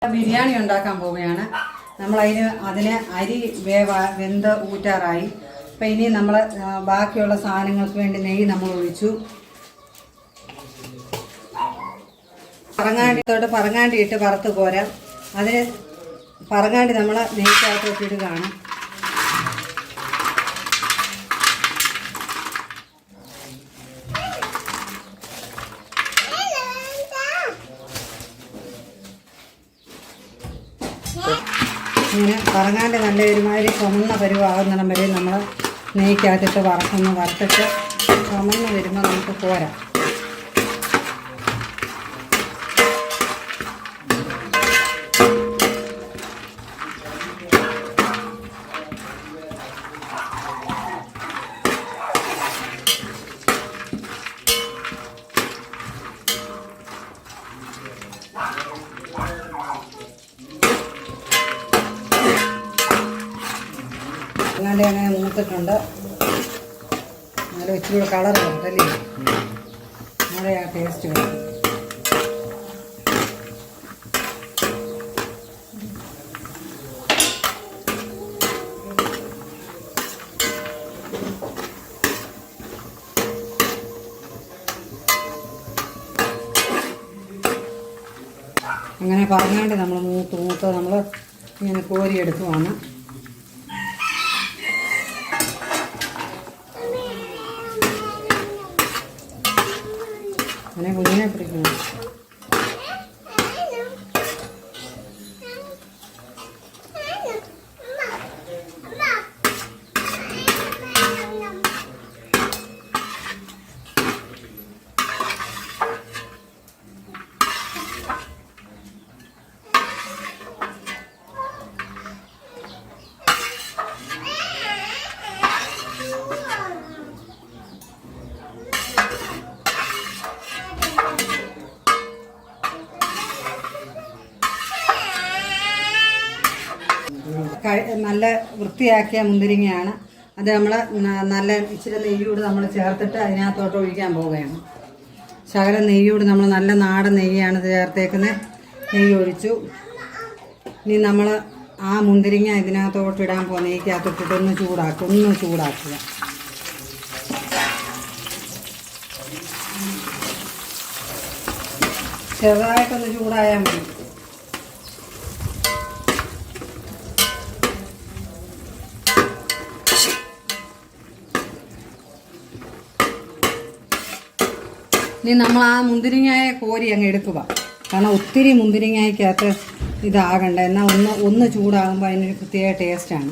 ബിരിയാണി ഉണ്ടാക്കാൻ പോവുകയാണ്. അതിന് അരി വെന്ത് ഊറ്റാറായി. അപ്പം ഇനി നമ്മൾ ബാക്കിയുള്ള സാധനങ്ങൾക്ക് വേണ്ടി നെയ്യ് നമ്മൾ ഒഴിച്ചു. പറങ്ങാണ്ടി ഇട്ട് വറുത്ത് കോരാം. അതിന് പറങ്ങാണ്ടി നമ്മൾ നെയ്ക്കകത്തോട്ട് ഇടുകയാണ്. ഇങ്ങനെ പറങ്ങാണ്ട് നല്ല ഒരുമാതിരി ചുമന്ന പരുവാകുന്നിടം വരെ നമ്മൾ നെയ്ക്കകത്തിട്ട് വറുത്തിട്ട് ചുമന്ന് വരുമ്പോൾ നമുക്ക് പോരാം. അങ്ങനെ മൂത്തിട്ടുണ്ട്. നല്ല ഇച്ചിരി കളർ വരട്ടല്ലേ, നല്ല ആ ടേസ്റ്റ് വരും. അങ്ങനെ പറഞ്ഞാണ്ട് നമ്മൾ മൂത്ത് നമ്മൾ ഇങ്ങനെ കോരിയെടുക്കുവാണ്. അങ്ങനെ കുഞ്ഞിനെ പിടിക്കണം. നല്ല വൃത്തിയാക്കിയ മുന്തിരിങ്ങയാണ്. അത് നമ്മൾ നല്ല ഇച്ചിരി നെയ്യൂട് നമ്മൾ ചേർത്തിട്ട് അതിനകത്തോട്ട് ഒഴിക്കാൻ പോവുകയാണ്. ശകലം നെയ്യൂട് നമ്മൾ നല്ല നാടൻ നെയ്യാണ് ചേർത്തേക്കുന്നത്. നെയ്യ് ഒഴിച്ചു. ഇനി നമ്മൾ ആ മുന്തിരിങ്ങ ഇതിനകത്തോട്ട് ഇടാൻ പോകുന്ന നെയ്ക്കകത്തോട്ടിട്ട് ഒന്ന് ചൂടാക്കുക. ചെറുതായിട്ടൊന്ന് ചൂടായാൽ മതി. ഇനി നമ്മൾ ആ മുന്തിരിങ്ങായ കോരി അങ്ങ് എടുക്കുക. കാരണം ഒത്തിരി മുന്തിരിങ്ങയ്ക്കകത്ത് ഇതാകണ്ട. എന്നാൽ ഒന്ന് ചൂടാകുമ്പോൾ അതിനൊരു പ്രത്യേക ടേസ്റ്റാണ്.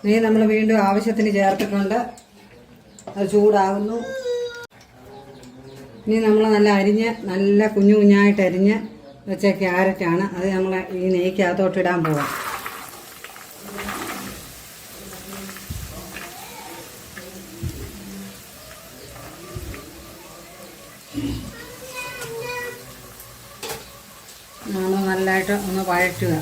നെയ്യ് നമ്മൾ വീണ്ടും ആവശ്യത്തിന് ചേർത്തിട്ടുണ്ട്. അത് ചൂടാകുന്നു. ഇനി നമ്മൾ നല്ല കുഞ്ഞായിട്ട് അരിഞ്ഞ് വെച്ച ക്യാരറ്റാണ്. അത് നമ്മൾ ഈ നെയ്ക്കകത്തോട്ട് ഇടാൻ പോവാം. നമ്മൾ നല്ലതായിട്ട് ഒന്ന് വഴറ്റുക.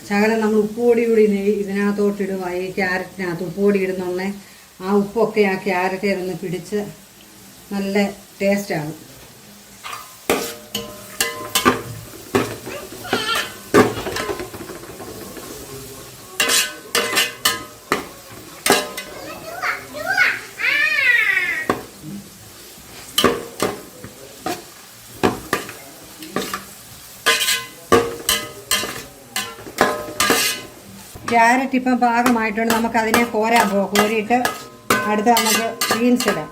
ശകലം നമ്മൾ ഉപ്പുപൊടി കൂടി ഇതിനകത്തോട്ടിടുക. ഈ ക്യാരറ്റിനകത്ത് ഉപ്പുപൊടി ഇടുന്നുണ്ടേ ആ ഉപ്പൊക്കെ ആ ക്യാരറ്റ് ഒന്ന് പിടിച്ച് നല്ല ടേസ്റ്റാകും. ക്യാരറ്റ് ഇപ്പം പാകമായിട്ടുണ്ട്. നമുക്ക് അതിനെ കോരാൻ പോകാം. കോരിയിട്ട് അടുത്ത് നമുക്ക് ബീൻസ് ഇടാം.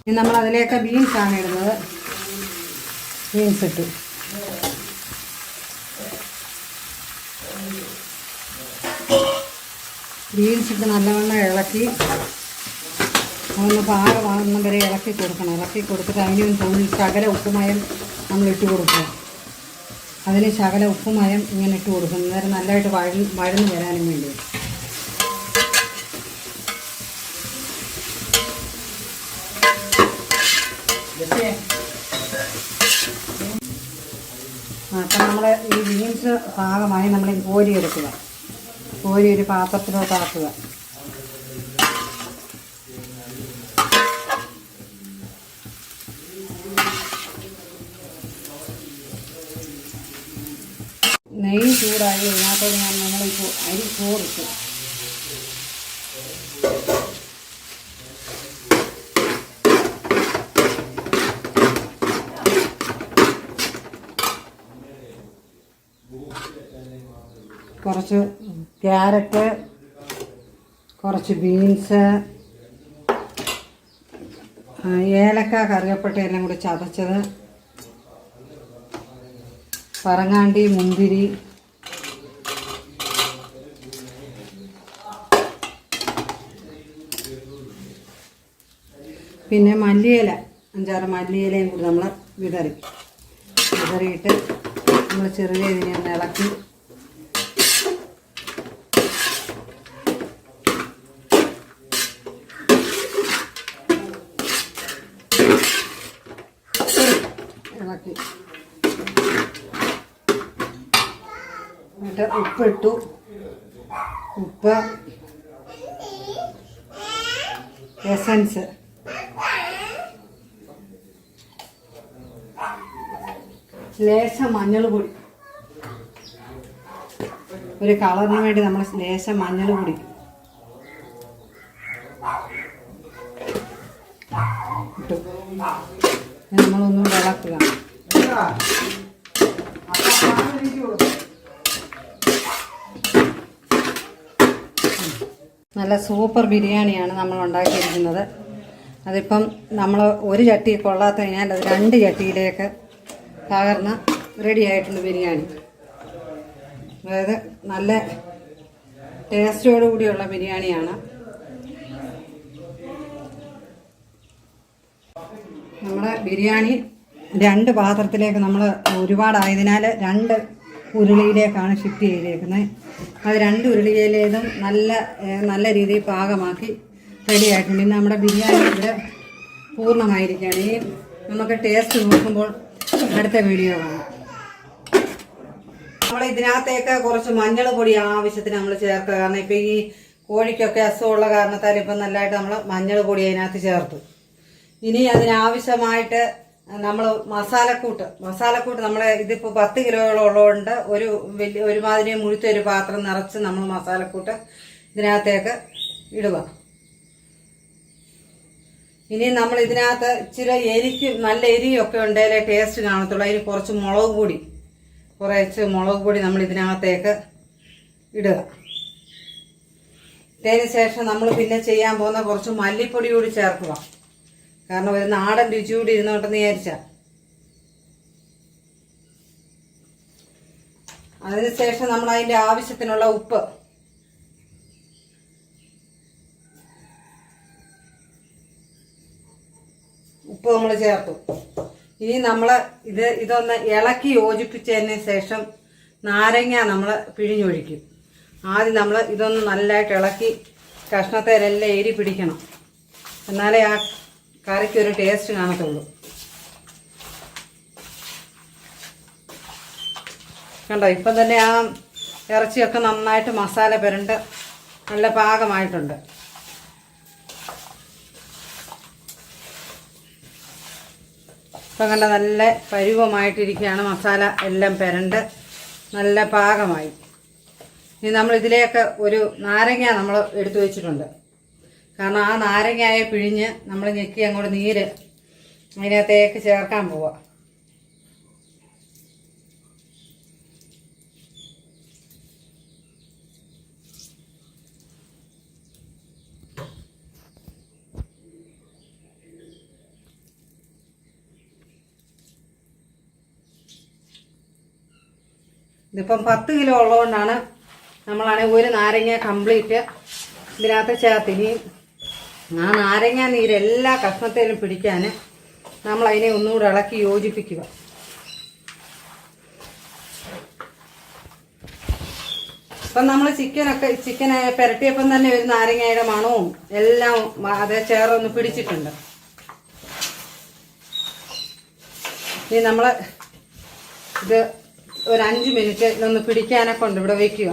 ഇനി നമ്മൾ അതിലേക്ക് ബീൻസാണ് ഇടുന്നത്. ബീൻസ് ഇട്ടു. ബീൻസ് ഇട്ട് നല്ലവണ്ണം ഇളക്കി ഒന്ന് പാകമാകുന്ന വരെ ഇളക്കി കൊടുക്കണം. ഇളക്കി കൊടുത്തിട്ട് അതിന് തോന്നി ശകല ഉപ്പുമയം നമ്മൾ ഇട്ട് കൊടുക്കുക. അതിന് ശകല ഉപ്പുമയം ഇങ്ങനെ ഇട്ട് കൊടുക്കും. അന്നേരം നല്ലതായിട്ട് വഴന്ന് വരാനും വേണ്ടി. അപ്പം നമ്മൾ ഈ ബീൻസ് പാകമായി നമ്മൾ കോരിയെടുക്കുക. കോരി ഒരു പാത്രത്തിലോട്ടാക്കുക. നെയ്യ് ചൂടായി ഇതിനകത്തോട് നമ്മളിപ്പോൾ അരി ചോറിട്ടു. കുറച്ച് ക്യാരറ്റ്, കുറച്ച് ബീൻസ്, ഏലക്ക, കറിവേപ്പില എല്ലാം കൂടി ചതച്ചത്, പറങ്ങാണ്ടി, മുന്തിരി, പിന്നെ മല്ലിയില, 5-6 മല്ലിയിലയും കൂടി നമ്മൾ വിതറിയിട്ട് നമ്മൾ ചെറിയ ഇതിനെ ഒന്ന് ഇളക്കി എന്നിട്ട് ഉപ്പിട്ടു. ഉപ്പ്, എസൻസ്, ലേശം മഞ്ഞൾ പൊടി, ഒരു കളറിന് വേണ്ടി നമ്മൾ ലേശം മഞ്ഞൾ പൊടി ഇട്ടു. നമ്മളൊന്നും ഇളക്കുക. നല്ല സൂപ്പർ ബിരിയാണിയാണ് നമ്മൾ ഉണ്ടാക്കിയിരിക്കുന്നത്. അതിപ്പം നമ്മൾ ഒരു ചട്ടി കൊള്ളാത്ത കഴിഞ്ഞാൽ അത് 2 ചട്ടിയിലേക്ക് പകർന്ന് റെഡി ആയിട്ടുണ്ട് ബിരിയാണി. അതായത് നല്ല ടേസ്റ്റോടു കൂടിയുള്ള ബിരിയാണിയാണ്. നമ്മുടെ ബിരിയാണി 2 പാത്രത്തിലേക്ക് നമ്മൾ ഒരുപാടായതിനാൽ 2 ഉരുളിയിലേക്കാണ് ഷിഫ്റ്റ് ചെയ്തേക്കുന്നത്. അത് 2 ഉരുളിയിലേതും നല്ല രീതിയിൽ പാകമാക്കി റെഡി ആയിട്ടുണ്ട്. ഇന്ന് നമ്മുടെ ബിരിയാണി ഇവിടെ പൂർണ്ണമായിരിക്കുകയാണ്. ഇനി നമുക്ക് ടേസ്റ്റ് നോക്കുമ്പോൾ അടുത്ത വീഡിയോ കാണാം. നമ്മൾ ഇതിനകത്തേക്ക് കുറച്ച് മഞ്ഞൾ പൊടി ആവശ്യത്തിന് നമ്മൾ ചേർക്കുക. കാരണം ഇപ്പം ഈ കോഴിക്കൊക്കെ അസുഖമുള്ള കാരണത്താൽ ഇപ്പം നല്ലതായിട്ട് നമ്മൾ മഞ്ഞൾ പൊടി അതിനകത്ത് ചേർത്തു. ഇനി അതിനാവശ്യമായിട്ട് നമ്മൾ മസാലക്കൂട്ട് നമ്മൾ ഇതിപ്പോൾ 10 കിലോയോളം ഉള്ളതുകൊണ്ട് ഒരുമാതിരി മുഴുത്തൊരു പാത്രം നിറച്ച് നമ്മൾ മസാലക്കൂട്ട് ഇതിനകത്തേക്ക് ഇടുക. ഇനി നമ്മൾ ഇതിനകത്ത് ഇച്ചിരി നല്ല എരിയൊക്കെ ഉണ്ടെങ്കിലേ ടേസ്റ്റ് കാണത്തുള്ളൂ. അതിന് കുറച്ച് മുളക് പൊടി നമ്മൾ ഇതിനകത്തേക്ക് ഇടുക. ഇതിന് ശേഷം നമ്മൾ പിന്നെ ചെയ്യാൻ പോകുന്ന കുറച്ച് മല്ലിപ്പൊടി കൂടി ചേർക്കുക. കാരണം ഒരു നാടൻ രുചി കൂടി ഇരുന്നോട്ടെന്ന് വിചാരിച്ചാൽ. അതിനുശേഷം നമ്മൾ അതിൻ്റെ ആവശ്യത്തിനുള്ള ഉപ്പ് നമ്മൾ ചേർത്തു. ഇനി നമ്മൾ ഇതൊന്ന് ഇളക്കി യോജിപ്പിച്ചതിന് ശേഷം നാരങ്ങ നമ്മൾ പിഴിഞ്ഞൊഴിക്കും. ആദ്യം നമ്മൾ ഇതൊന്ന് നല്ലതായിട്ട് ഇളക്കി കഷ്ണത്തേലെല്ലാം എരി പിടിക്കണം. എന്നാലേ ആ കറിക്കൊരു ടേസ്റ്റ് കാണത്തുള്ളൂ. കണ്ടോ, ഇപ്പം തന്നെ ആ ഇറച്ചിയൊക്കെ നന്നായിട്ട് മസാല പുരണ്ട് നല്ല പാകമായിട്ടുണ്ട്. ഇപ്പം കണ്ട നല്ല പരുവമായിട്ടിരിക്കുകയാണ്. മസാല എല്ലാം പുരണ്ട് നല്ല പാകമായി. ഇനി നമ്മൾ ഇതിലേക്ക് ഒരു നാരങ്ങ നമ്മൾ എടുത്തു വെച്ചിട്ടുണ്ട്. കാരണം ആ നാരങ്ങയെ പിഴിഞ്ഞ് നമ്മൾ ഞെക്കി അങ്ങോട്ട് നീര് അതിനകത്തേക്ക് ചേർക്കാൻ പോവാം. ഇതിപ്പം 10 കിലോ ഉള്ളതുകൊണ്ടാണ് നമ്മളാണെങ്കിൽ ഒരു നാരങ്ങ കംപ്ലീറ്റ് ഇതിനകത്ത് ചേർത്തിനി. ആ നാരങ്ങ നീര് എല്ലാ കഷ്ണത്തിലും പിടിക്കാൻ നമ്മളതിനെ ഒന്നുകൂടെ ഇളക്കി യോജിപ്പിക്കുക. ഇപ്പം നമ്മൾ ചിക്കനെ പുരട്ടിയപ്പം തന്നെ ഒരു നാരങ്ങയുടെ മണവും എല്ലാം അതേ ചേർന്ന് പിടിച്ചിട്ടുണ്ട്. ഇനി നമ്മൾ ഇത് ഒരു 5 മിനിറ്റ് ഇതൊന്ന് പിടിക്കാനൊക്കെ ഉണ്ട് ഇവിടെ വയ്ക്കുക.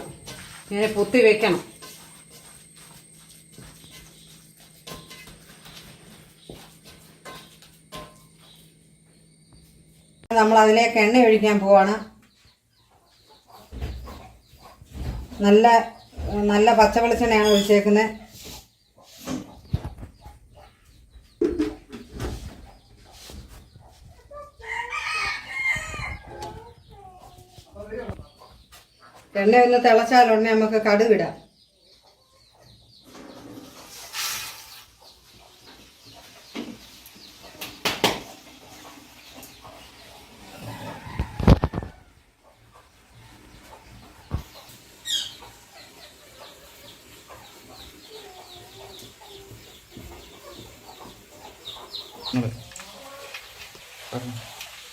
ഇങ്ങനെ പൊത്തി വെക്കണം. നമ്മൾ അതിലേക്ക് എണ്ണ ഒഴിക്കാൻ പോവാണ്. നല്ല നല്ല പച്ച വെളിച്ചെണ്ണയാണ് ഒഴിച്ചേക്കുന്നത്. എണ്ണ ഒന്ന് തിളച്ചാലുടനെ നമുക്ക് കടുകിടാം.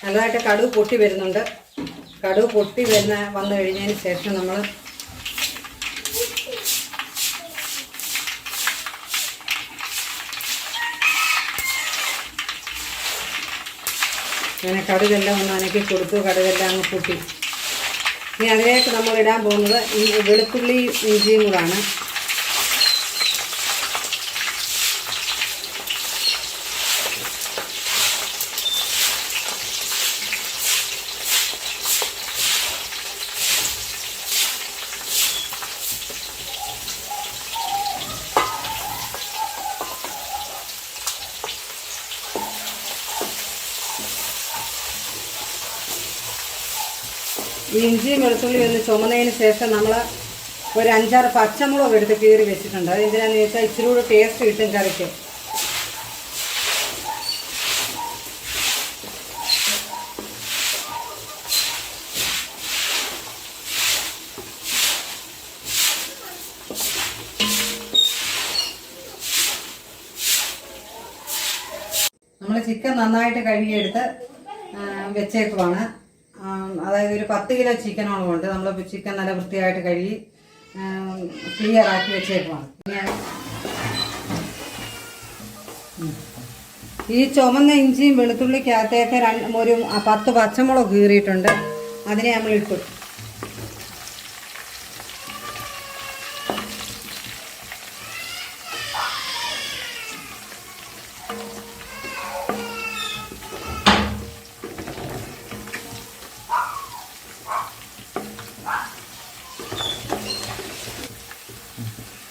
നല്ലതായിട്ട് കടുക് പൊട്ടി വരുന്നുണ്ട്. കടുക് പൊട്ടി വന്നു കഴിഞ്ഞതിന് ശേഷം നമ്മൾ അങ്ങനെ കടുകെല്ലാം ഒന്ന് അനക്കി കൊടുത്തു. കടുകെല്ലാം അങ്ങ് പൊട്ടി. ഇനി അതിലേക്ക് നമ്മൾ ഇടാൻ പോകുന്നത് ഈ വെളുത്തുള്ളി ഇഞ്ചിയും കൂടാണ്. ഈ ഇഞ്ചിയും വെളുത്തുള്ളി ഒന്ന് ചുമന്നതിന് ശേഷം നമ്മൾ ഒരു 5-6 പച്ചമുളക് എടുത്ത് കീറി വെച്ചിട്ടുണ്ട്. അത് എന്തിനാണെന്ന് ചോദിച്ചാൽ ഇച്ചിരി കൂടെ ടേസ്റ്റ് കിട്ടും കറിക്ക്. നമ്മൾ ചിക്കൻ നന്നായിട്ട് കഴുകിയെടുത്ത് വെച്ചേക്കുവാണ്. അതായത് ഒരു 10 കിലോ ചിക്കനോളം ഉണ്ട്. നമ്മൾ ചിക്കൻ നല്ല വൃത്തിയായിട്ട് കഴുകി ക്ലിയർ ആക്കി വെച്ചേക്കുവാണ്. ഈ ചുമന്ന ഇഞ്ചിയും വെളുത്തുള്ളിക്കകത്തേക്ക് ഒരു 10 പച്ചമുളക് കീറിയിട്ടുണ്ട്. അതിനെ നമ്മൾ ഇട്ടു.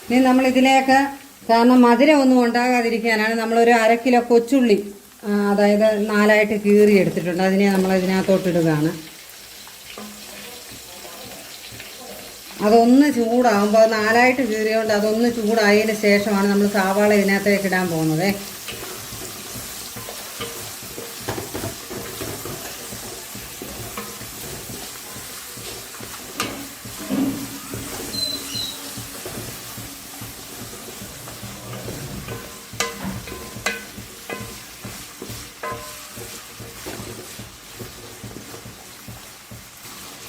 ഇനി നമ്മളിതിലേക്ക്, കാരണം മധുരം ഒന്നും ഉണ്ടാകാതിരിക്കാനാണ് നമ്മളൊരു 1/2 കിലോ കൊച്ചുള്ളി അതായത് 4ആയിട്ട് കീറി എടുത്തിട്ടുണ്ട്. അതിനെ നമ്മൾ ഇതിനകത്തോട്ടിടുകയാണ്. അതൊന്ന് ചൂടാകുമ്പോൾ 4ആയിട്ട് കീറിയോണ്ട് അതൊന്ന് ചൂടായതിന് ശേഷമാണ് നമ്മൾ സവാള ഇതിനകത്തേക്ക് ഇടാൻ പോകുന്നത്.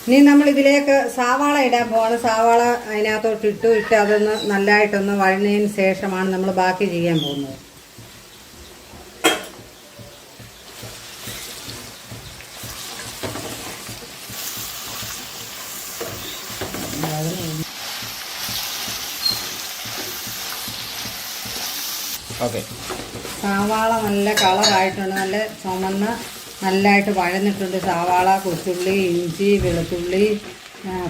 ഇനി നമ്മളിതിലേക്ക് സവാള ഇടാൻ പോവാണ്. സവാള അതിനകത്തോട്ട് ഇട്ട് അതൊന്ന് നല്ലതായിട്ടൊന്ന് വഴഞ്ഞതിന് ശേഷമാണ് നമ്മൾ ബാക്കി ചെയ്യാൻ പോകുന്നത്. ഓക്കെ. സവാള നല്ല കളറായിട്ടുണ്ട്, നല്ല ചുമന്ന് നല്ലതായിട്ട് വഴന്നിട്ടുണ്ട്. സവാള, കൊച്ചുള്ളി, ഇഞ്ചി, വെളുത്തുള്ളി,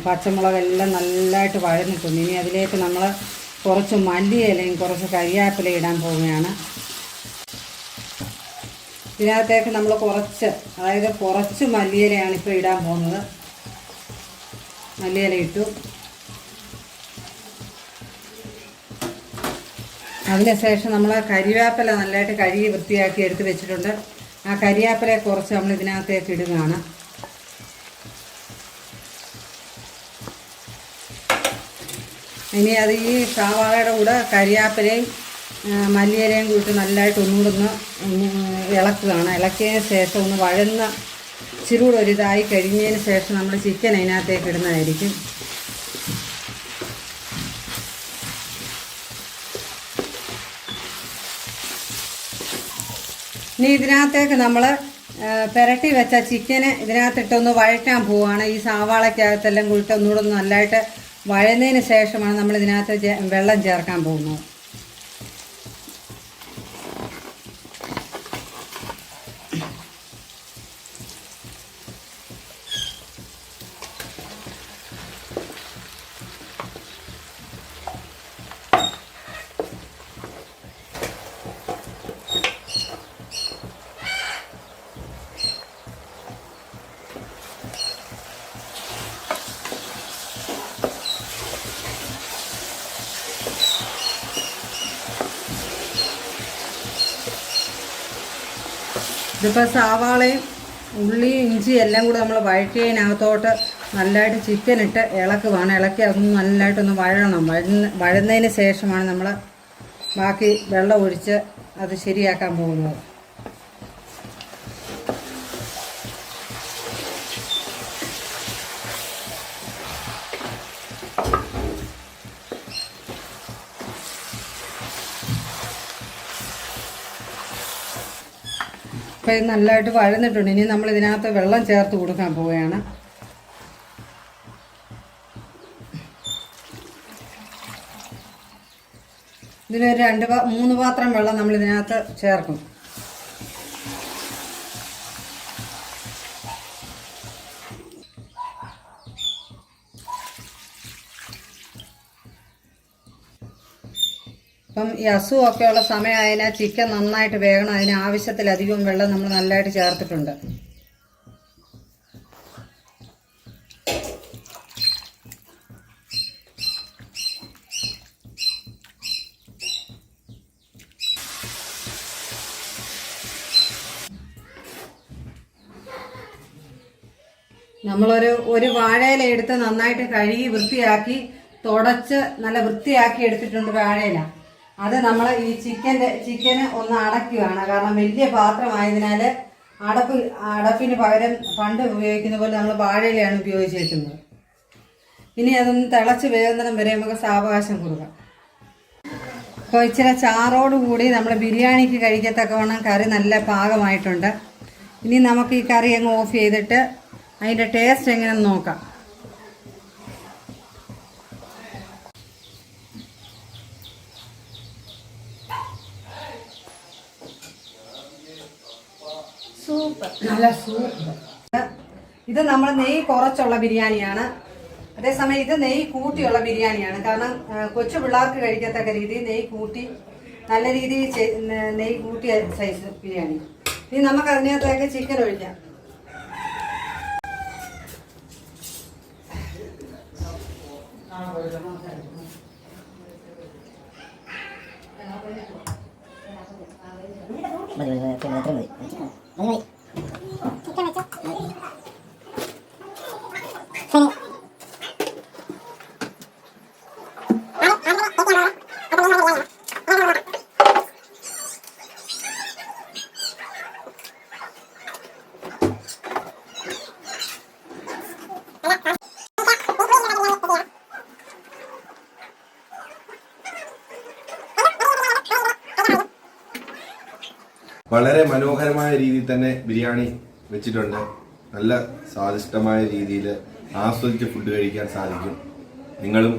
പച്ചമുളകെല്ലാം നല്ലതായിട്ട് വഴന്നിട്ടുണ്ട്. ഇനി അതിലേക്ക് നമ്മൾ കുറച്ച് മല്ലിയിലയും കുറച്ച് കരിയാപ്പിലയും ഇടാൻ പോവുകയാണ്. ഇതിനകത്തേക്ക് നമ്മൾ കുറച്ച് മല്ലിയിലയാണ് ഇപ്പോൾ ഇടാൻ പോകുന്നത്. മല്ലിയില ഇട്ടു. അതിനുശേഷം നമ്മൾ കരിവേപ്പില നല്ലതായിട്ട് കഴുകി വൃത്തിയാക്കി എടുത്ത് വെച്ചിട്ടുണ്ട്. ആ കരിവേപ്പിലയെ കുറച്ച് നമ്മൾ ഇതിനകത്തേക്ക് ഇടുകയാണ്. ഇനി അത് ഈ സവാളയുടെ കൂടെ കരിവേപ്പിലയും മല്ലിയിലയും കൂട്ടി നല്ലതായിട്ട് ഒന്നുകൂടെ ഇളക്കുകയാണ്. ഇളക്കിയതിന് ശേഷം ഒന്ന് വഴന്ന് ഇച്ചിരൂടെ ഒരിതായി കഴിഞ്ഞതിന് ശേഷം നമ്മൾ ചിക്കൻ അതിനകത്തേക്ക് ഇടുന്നതായിരിക്കും. ഇനി ഇതിനകത്തേക്ക് നമ്മൾ പുരട്ടി വെച്ച ചിക്കന് ഇതിനകത്തിട്ടൊന്ന് വഴറ്റാൻ പോവുകയാണ്. ഈ സവാളയ്ക്കകത്തെല്ലാം കൂട്ടി ഒന്നുകൂടെ നല്ലതായിട്ട് വഴന്നതിന് ശേഷമാണ് നമ്മൾ ഇതിനകത്ത് വെള്ളം ചേർക്കാൻ പോകുന്നത്. ഇതിപ്പോൾ സവാളയും ഉള്ളിയും ഇഞ്ചിയും എല്ലാം കൂടെ നമ്മൾ വഴറ്റിയതിനകത്തോട്ട് നല്ലതായിട്ട് ചിക്കൻ ഇട്ട് ഇളക്കുവാണ്. ഇളക്കി അതൊന്ന് നല്ലതായിട്ടൊന്ന് വഴന്നതിന് ശേഷമാണ് നമ്മൾ ബാക്കി വെള്ളം ഒഴിച്ച് അത് ശരിയാക്കാൻ പോകുന്നത്. അപ്പോൾ ഇത് നല്ലതായിട്ട് വഴന്നിട്ടുണ്ട്. ഇനി നമ്മൾ ഇതിനകത്ത് വെള്ളം ചേർത്ത് കൊടുക്കാൻ പോവുകയാണ്. ഇതിനൊരു 3 പാത്രം വെള്ളം നമ്മൾ ഇതിനകത്ത് ചേർക്കും. അപ്പം ഈ അസുഖമൊക്കെയുള്ള സമയമായതിനാൽ ചിക്കൻ നന്നായിട്ട് വേകണം. അതിന് ആവശ്യത്തിലധികം വെള്ളം നമ്മൾ നല്ലതായിട്ട് ചേർത്തിട്ടുണ്ട്. നമ്മളൊരു വാഴയില എടുത്ത് നന്നായിട്ട് കഴുകി വൃത്തിയാക്കി തുടച്ച് നല്ല വൃത്തിയാക്കി എടുത്തിട്ടുണ്ട് വാഴയില. അത് നമ്മൾ ഈ ചിക്കന് ഒന്ന് അടയ്ക്കുകയാണ്. കാരണം വലിയ പാത്രമായതിനാൽ അടപ്പിന് പകരം പണ്ട് ഉപയോഗിക്കുന്ന പോലെ നമ്മൾ വാഴയിലയാണ് ഉപയോഗിച്ചിരിക്കുന്നത്. ഇനി അതൊന്ന് തിളച്ച് വേകുന്നിടം വരെ നമുക്ക് സാവകാശം കൊടുക്കാം. അപ്പോൾ ഇച്ചിരി ചാറോടുകൂടി നമ്മൾ ബിരിയാണിക്ക് കഴിക്കത്തക്കവണ്ണം കറി നല്ല പാകമായിട്ടുണ്ട്. ഇനി നമുക്ക് ഈ കറി അങ്ങ് ഓഫ് ചെയ്തിട്ട് അതിൻ്റെ ടേസ്റ്റ് എങ്ങനെയെന്ന് നോക്കാം. നല്ല സൂപ്പർ. ഇത് നമ്മൾ നെയ്യ് കുറച്ചുള്ള ബിരിയാണിയാണ്. അതേസമയം ഇത് നെയ്യ് കൂട്ടിയുള്ള ബിരിയാണിയാണ്. കാരണം കൊച്ചു പിള്ളേർക്ക് കഴിക്കത്തക്ക രീതിയിൽ നെയ്യ് കൂട്ടി നല്ല രീതിയിൽ നെയ്യ് കൂട്ടിയ സൈസ് ബിരിയാണി. ഇനി നമുക്ക് അതിനകത്തേക്ക് ചിക്കൻ ഒഴിക്കാം. വളരെ മനോഹരമായ രീതിയിൽ തന്നെ ബിരിയാണി വെച്ചിട്ടുണ്ട്. നല്ല സ്വാദിഷ്ടമായ രീതിയിൽ ആസ്വദിച്ച് ഫുഡ് കഴിക്കാൻ സാധിക്കും. നിങ്ങളും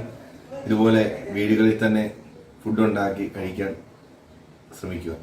ഇതുപോലെ വീടുകളിൽ തന്നെ ഫുഡ് ഉണ്ടാക്കി കഴിക്കാൻ ശ്രമിക്കുക.